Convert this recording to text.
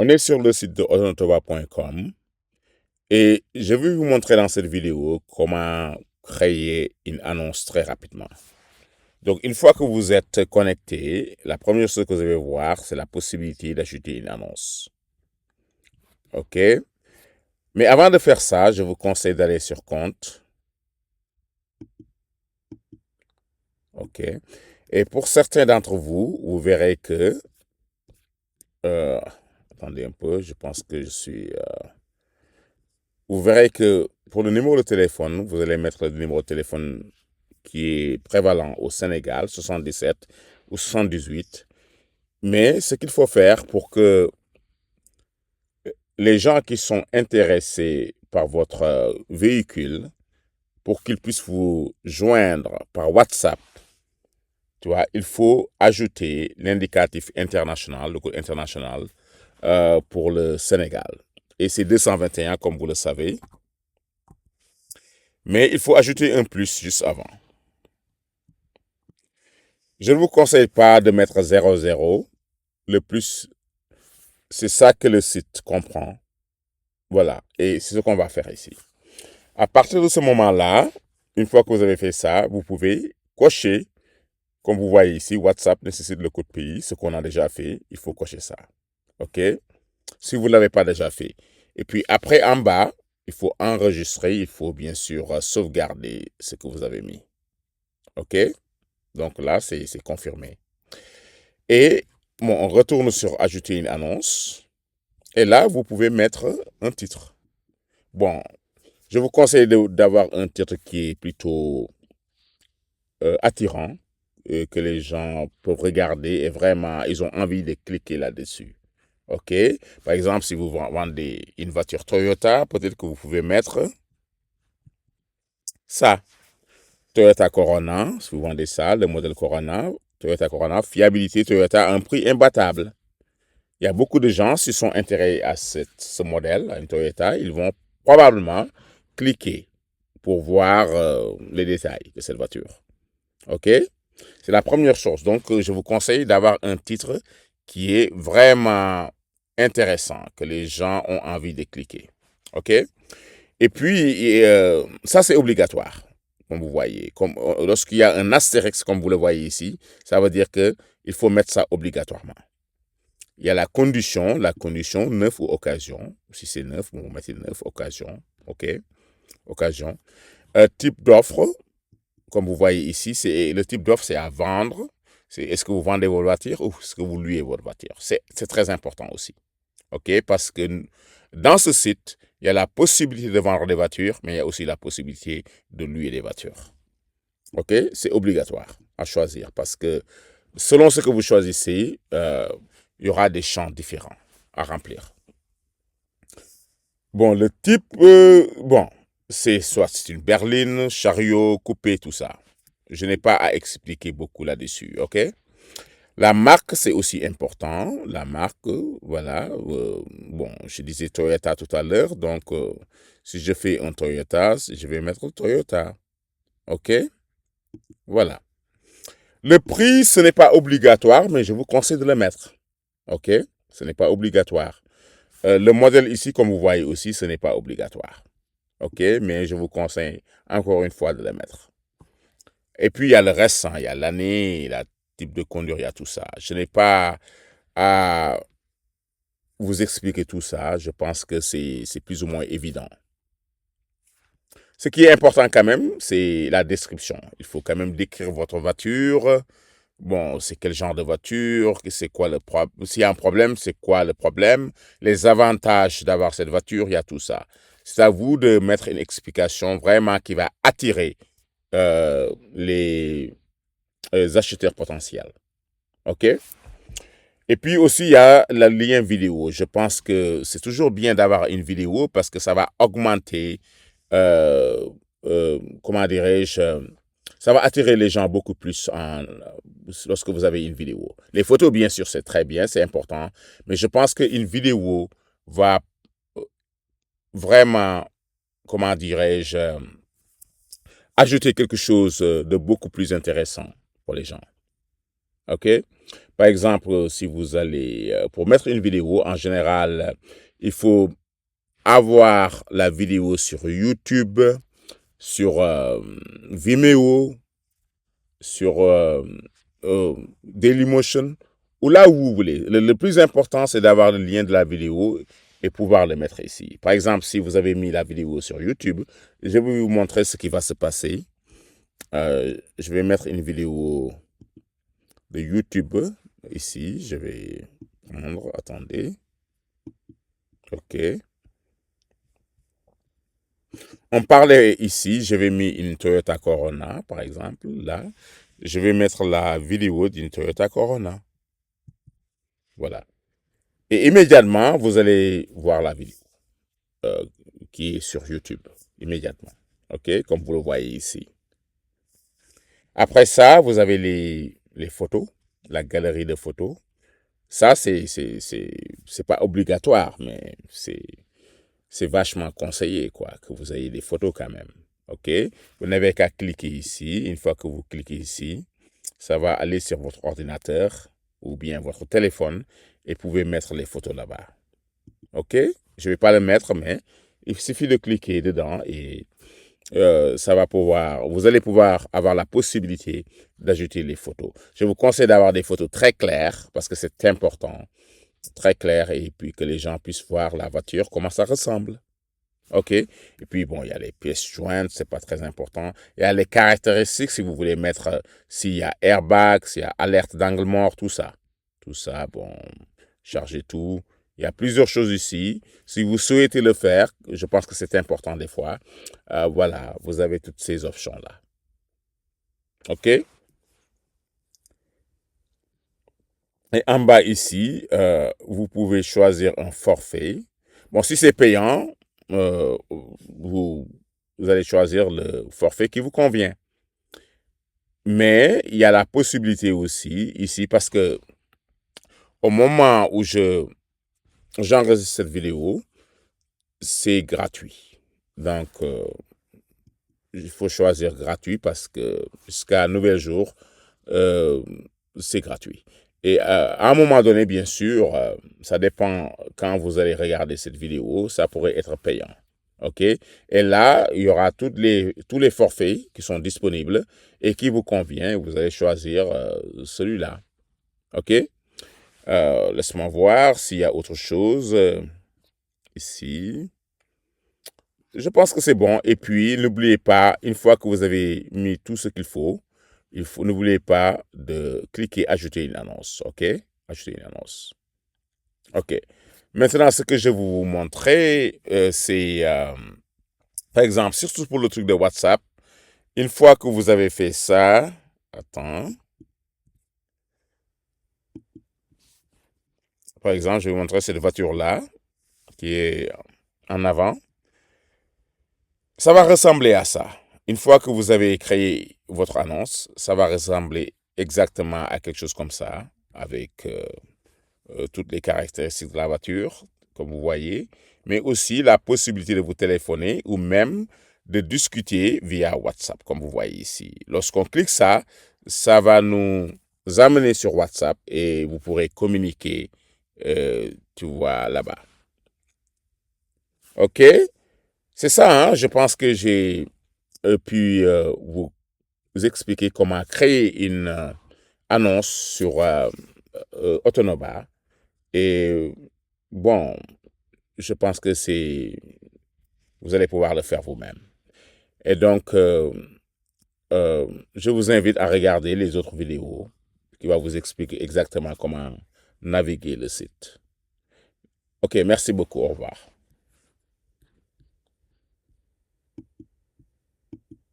On est sur le site de odontova.com et je vais vous montrer dans cette vidéo comment créer une annonce très rapidement. Donc, une fois que vous êtes connecté, la première chose que vous allez voir, c'est la possibilité d'ajouter une annonce. OK? Mais avant de faire ça, je vous conseille d'aller sur compte. OK? Et pour certains d'entre vous, vous verrez que... euh, attendez un peu, je pense que je suis... vous verrez que pour le numéro de téléphone, vous allez mettre le numéro de téléphone qui est prévalent au Sénégal, 77 ou 78. Mais ce qu'il faut faire pour que les gens qui sont intéressés par votre véhicule, pour qu'ils puissent vous joindre par WhatsApp, tu vois, il faut ajouter l'indicatif international, le code international, pour le Sénégal. Et c'est 221, comme vous le savez. Mais il faut ajouter un plus juste avant. Je ne vous conseille pas de mettre 00. Le plus, c'est ça que le site comprend. Voilà. Et c'est ce qu'on va faire ici. À partir de ce moment-là, une fois que vous avez fait ça, vous pouvez cocher, comme vous voyez ici, WhatsApp nécessite le code pays, ce qu'on a déjà fait, il faut cocher ça. OK? Si vous ne l'avez pas déjà fait. Et puis après, en bas, il faut enregistrer, il faut bien sûr sauvegarder ce que vous avez mis. OK? Donc là, c'est confirmé. Et bon, on retourne sur ajouter une annonce. Et là, vous pouvez mettre un titre. Bon, je vous conseille d'avoir un titre qui est plutôt attirant, que les gens peuvent regarder et vraiment, ils ont envie de cliquer là-dessus. OK? Par exemple, si vous vendez une voiture Toyota, peut-être que vous pouvez mettre ça. Toyota Corona, si vous vendez ça, le modèle Corona, Toyota Corona, fiabilité Toyota à un prix imbattable. Il y a beaucoup de gens, s'ils sont intéressés à ce modèle, à une Toyota, ils vont probablement cliquer pour voir les détails de cette voiture. OK? C'est la première chose. Donc, je vous conseille d'avoir un titre qui est vraiment intéressant, que les gens ont envie de cliquer. OK? Et puis, ça, c'est obligatoire, comme vous voyez. Lorsqu'il y a un astérisque, comme vous le voyez ici, ça veut dire qu'il faut mettre ça obligatoirement. Il y a la condition neuf ou occasion. Si c'est neuf, vous mettez neuf, occasion. OK? Occasion. Type d'offre, comme vous voyez ici, le type d'offre, c'est à vendre. Est-ce que vous vendez votre voiture ou est-ce que vous louez votre voiture? C'est très important aussi. OK? Parce que dans ce site, il y a la possibilité de vendre des voitures, mais il y a aussi la possibilité de louer des voitures. OK? C'est obligatoire à choisir parce que selon ce que vous choisissez, il y aura des champs différents à remplir. Bon, le type, c'est soit c'est une berline, chariot, coupé, tout ça. Je n'ai pas à expliquer beaucoup là-dessus, OK? La marque, c'est aussi important. La marque, voilà. Bon, je disais Toyota tout à l'heure, donc si je fais un Toyota, je vais mettre Toyota, OK? Voilà. Le prix, ce n'est pas obligatoire, mais je vous conseille de le mettre, OK? Ce n'est pas obligatoire. Le modèle ici, comme vous voyez aussi, ce n'est pas obligatoire. OK? Mais je vous conseille encore une fois de le mettre. Et puis, il y a le reste, hein. Il y a l'année, le type de conduire, il y a tout ça. Je n'ai pas à vous expliquer tout ça. Je pense que c'est plus ou moins évident. Ce qui est important quand même, c'est la description. Il faut quand même décrire votre voiture. Bon, c'est quel genre de voiture, c'est quoi le problème, s'il y a un problème, c'est quoi le problème, les avantages d'avoir cette voiture, il y a tout ça. C'est à vous de mettre une explication vraiment qui va attirer les acheteurs potentiels. OK? Et puis aussi, il y a le lien vidéo. Je pense que c'est toujours bien d'avoir une vidéo parce que ça va augmenter, comment dirais-je, ça va attirer les gens beaucoup plus lorsque vous avez une vidéo. Les photos, bien sûr, c'est très bien, c'est important, mais je pense qu'une vidéo va vraiment, comment dirais-je, ajouter quelque chose de beaucoup plus intéressant pour les gens. OK? Par exemple, si vous allez, pour mettre une vidéo, en général, il faut avoir la vidéo sur YouTube, sur Vimeo, sur Dailymotion, ou là où vous voulez. Le plus important, c'est d'avoir le lien de la vidéo et pouvoir le mettre ici. Par exemple, si vous avez mis la vidéo sur YouTube, je vais vous montrer ce qui va se passer. Je vais mettre une vidéo de YouTube ici. Je vais prendre, attendez. OK. On parlait ici, je vais mettre une Toyota Corona, par exemple, là. Je vais mettre la vidéo d'une Toyota Corona. Voilà. Et immédiatement, vous allez voir la vidéo euh, qui est sur YouTube. Immédiatement. OK? Comme vous le voyez ici. Après ça, vous avez les photos, la galerie de photos. Ça, c'est pas obligatoire, mais c'est vachement conseillé, quoi, que vous ayez des photos quand même. OK? Vous n'avez qu'à cliquer ici. Une fois que vous cliquez ici, ça va aller sur votre ordinateur ou bien votre téléphone et vous pouvez mettre les photos là-bas. OK? Je ne vais pas le mettre, mais il suffit de cliquer dedans et vous allez pouvoir avoir la possibilité d'ajouter les photos. Je vous conseille d'avoir des photos très claires parce que c'est important, très clair, et puis que les gens puissent voir la voiture, comment ça ressemble. OK? Et puis, bon, il y a les pièces jointes, c'est pas très important. Il y a les caractéristiques, si vous voulez mettre, s'il y a airbag, s'il y a alerte d'angle mort, tout ça. Tout ça, bon, chargez tout. Il y a plusieurs choses ici. Si vous souhaitez le faire, je pense que c'est important des fois. Voilà, vous avez toutes ces options-là. OK? Et en bas ici, vous pouvez choisir un forfait. Bon, si c'est payant, vous, vous allez choisir le forfait qui vous convient. Mais il y a la possibilité aussi ici, parce que au moment où j'enregistre cette vidéo, c'est gratuit. Donc, il faut choisir gratuit parce que jusqu'à nouvel jour, euh, c'est gratuit. Et à un moment donné, bien sûr, ça dépend quand vous allez regarder cette vidéo, ça pourrait être payant. OK? Et là, il y aura tous les forfaits qui sont disponibles et qui vous convient. Vous allez choisir celui-là. OK? Laisse-moi voir s'il y a autre chose ici. Je pense que c'est bon. Et puis, n'oubliez pas, une fois que vous avez mis tout ce qu'il faut, n'oubliez pas de cliquer ajouter une annonce. OK? Ajouter une annonce. OK. Maintenant, ce que je vais vous montrer, c'est, par exemple, surtout pour le truc de WhatsApp, une fois que vous avez fait ça, attends. Par exemple, je vais vous montrer cette voiture-là, qui est en avant. Ça va ressembler à ça. Une fois que vous avez créé votre annonce, ça va ressembler exactement à quelque chose comme ça, avec toutes les caractéristiques de la voiture, comme vous voyez, mais aussi la possibilité de vous téléphoner ou même de discuter via WhatsApp, comme vous voyez ici. Lorsqu'on clique ça, ça va nous amener sur WhatsApp et vous pourrez communiquer, tu vois, là-bas. OK? C'est ça, hein? Je pense que j'ai pu vous expliquer comment créer une annonce sur Autonoba. Et bon, je pense que vous allez pouvoir le faire vous-même. Et donc, je vous invite à regarder les autres vidéos qui vont vous expliquer exactement comment naviguer le site. OK, merci beaucoup. Au revoir.